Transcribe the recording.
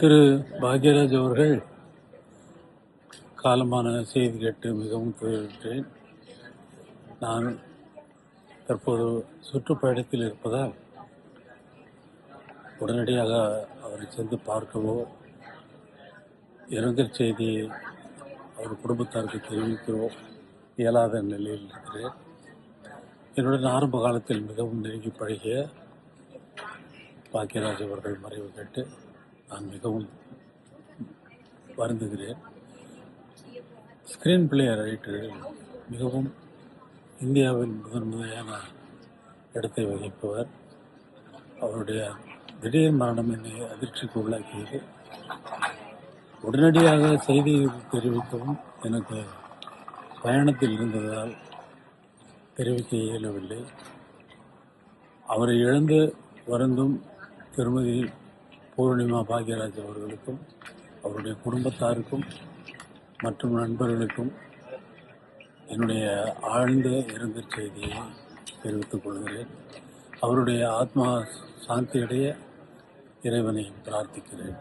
திரு பாக்யராஜ் அவர்கள் காலமான செய்தி கேட்டு மிகவும் துயருற்றேன். நான் தற்போது சுற்றுப்பயணத்தில் இருப்பதால் உடனடியாக அவரை சென்று பார்க்கவோ இரங்கல் செய்தியை அவர் குடும்பத்தாருக்கு தெரிவிக்கவோ இயலாத நிலையில் இருக்கிறேன். என்னுடன் ஆரம்ப காலத்தில் மிகவும் நெருங்கி பழகிய பாக்யராஜ் அவர்கள் மறைவு கேட்டு நான் மிகவும் வருந்துகிறேன். ஸ்கிரீன் பிளே ரைட்டரில் மிகவும் இந்தியாவில் முதன்மையான இடத்தை வகிப்பவர். அவருடைய திடீர் மரணம் என்னை அதிர்ச்சிக்கு உள்ளாக்கியது. உடனடியாக செய்தி தெரிவிக்கவும் எனக்கு பயணத்தில் இருந்ததால் தெரிவிக்க இயலவில்லை. அவரை இழந்து வருந்தும் திருமதி பூர்ணிமா பாக்யராஜ் அவர்களுக்கும் அவருடைய குடும்பத்தாருக்கும் மற்றும் நண்பர்களுக்கும் என்னுடைய ஆழ்ந்த இரங்கல் செய்தியை தெரிவித்துக் கொள்கிறேன். அவருடைய ஆத்மா சாந்தியடைய இறைவனை பிரார்த்திக்கிறேன்.